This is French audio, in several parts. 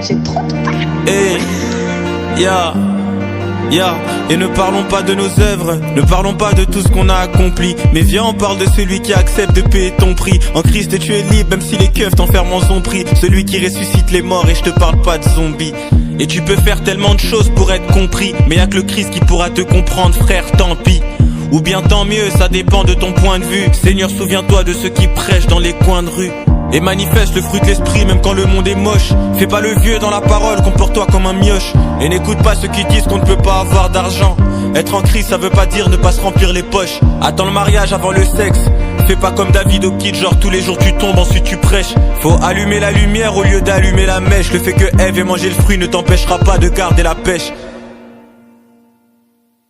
c'est trop tard. Hey, et ne parlons pas de nos œuvres, ne parlons pas de tout ce qu'on a accompli, mais viens on parle de celui qui accepte de payer ton prix. En Christ tu es libre même si les keufs t'enferment en son prix. Celui qui ressuscite les morts et je te parle pas de zombies. Et tu peux faire tellement de choses pour être compris, mais y'a que le Christ qui pourra te comprendre frère, tant pis. Ou bien tant mieux, ça dépend de ton point de vue. Seigneur, souviens-toi de ceux qui prêchent dans les coins de rue. Et manifeste le fruit de l'esprit même quand le monde est moche. Fais pas le vieux dans la parole, comporte-toi comme un mioche. Et n'écoute pas ceux qui disent qu'on ne peut pas avoir d'argent. Être en Christ ça veut pas dire ne pas se remplir les poches. Attends le mariage avant le sexe. Fais pas comme David au kid, genre tous les jours tu tombes ensuite tu prêches. Faut allumer la lumière au lieu d'allumer la mèche. Le fait que Ève ait mangé le fruit ne t'empêchera pas de garder la pêche.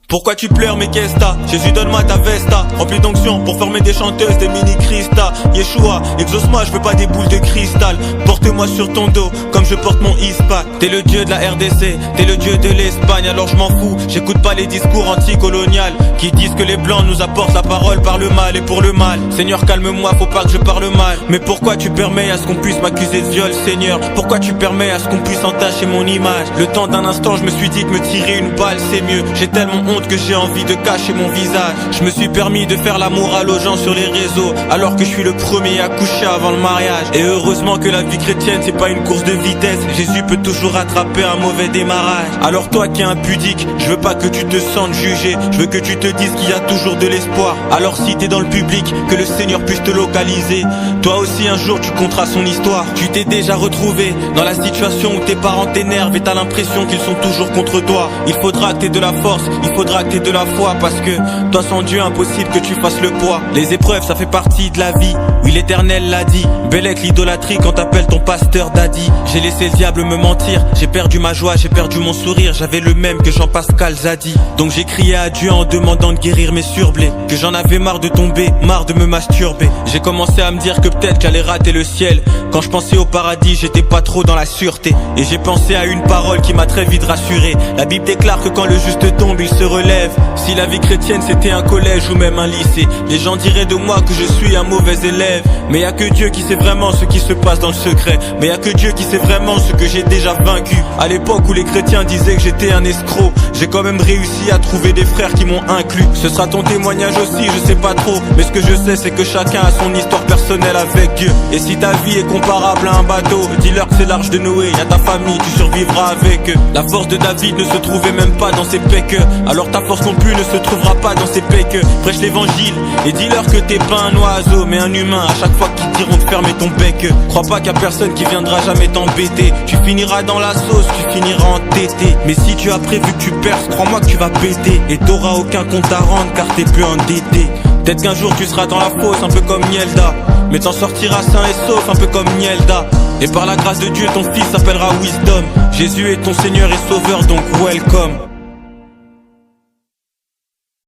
Pourquoi tu pleures mais qu'est-ce t'as? Jésus donne-moi ta vesta, remplie d'onction pour former des chanteuses, des mini-cristals. Yeshua, exauce-moi, je veux pas des boules de cristal. Porte-moi sur ton dos, comme je porte mon ispa. T'es le dieu de la RDC, t'es le dieu de l'Espagne. Alors je m'en fous, j'écoute pas les discours anticoloniales qui disent que les blancs nous apportent la parole par le mal et pour le mal. Seigneur calme-moi, faut pas que je parle mal. Mais pourquoi tu permets à ce qu'on puisse m'accuser de viol, Seigneur? Pourquoi tu permets à ce qu'on puisse entacher mon image? Le temps d'un instant je me suis dit que me tirer une balle c'est mieux. J'ai tellement honte que j'ai envie de cacher mon visage. Je me suis permis de faire l'amour aux gens sur les réseaux, alors que je suis le premier à coucher avant le mariage. Et heureusement que la vie chrétienne c'est pas une course de vitesse. Jésus peut toujours rattraper un mauvais démarrage. Alors toi qui es impudique, je veux pas que tu te sentes jugé. Je veux que tu te dises qu'il y a toujours de l'espoir. Alors si t'es dans le public, que le Seigneur puisse te localiser. Toi aussi un jour tu compteras son histoire. Tu t'es déjà retrouvé dans la situation où tes parents t'énervent et t'as l'impression qu'ils sont toujours contre toi. Il faudra que t'aies de la force, il faudra que t'aies de la foi, parce que toi sans Dieu impossible que tu fasses le poids. Les épreuves ça fait partie de la vie, oui l'Éternel l'a dit. Belle est l'idolâtrie quand t'appelles ton pasteur daddy. J'ai laissé le diable me mentir, j'ai perdu ma joie, j'ai perdu mon sourire. J'avais le même que Jean-Pascal Zadi. Donc j'ai crié à Dieu en demandant de guérir mes surblés. Que j'en avais marre de tomber, marre de me masturber. J'ai commencé à me dire que peut-être j'allais rater le ciel. Quand je pensais au paradis j'étais pas trop dans la sûreté. Et j'ai pensé à une parole qui m'a très vite rassuré. La Bible déclare que quand le juste tombe il se relève. Si la vie chrétienne c'était un collège ou même un lycée, les gens diraient de moi que je suis un mauvais élève. Mais y'a que Dieu qui sait vraiment ce qui se passe dans le secret. Mais y'a que Dieu qui sait vraiment ce que j'ai déjà vaincu. À l'époque où les chrétiens disaient que j'étais un escroc, j'ai quand même réussi à trouver des frères qui m'ont inclus. Ce sera ton témoignage aussi, je sais pas trop. Mais ce que je sais c'est que chacun a son histoire personnelle avec Dieu. Et si ta vie est comparable à un bateau, dis-leur que c'est l'arche de Noé, y'a ta famille, tu survivras avec eux. La force de David ne se trouvait même pas dans ses pecs. Alors ta force non plus ne se trouvera pas dans ses pecs. Prêche l'évangile et dis-leur que t'es pas un oiseau mais un humain. À chaque fois qu'ils diront de fermer ton bec, crois pas qu'il y a personne qui viendra jamais t'embêter. Tu finiras dans la sauce, tu finiras entêté. Mais si tu as prévu que tu perces, crois-moi que tu vas péter. Et t'auras aucun compte à rendre car t'es plus endetté. Peut-être qu'un jour tu seras dans la fosse un peu comme Nielda, mais t'en sortiras sain et sauf un peu comme Nielda. Et par la grâce de Dieu ton fils s'appellera Wisdom. Jésus est ton Seigneur et Sauveur donc welcome.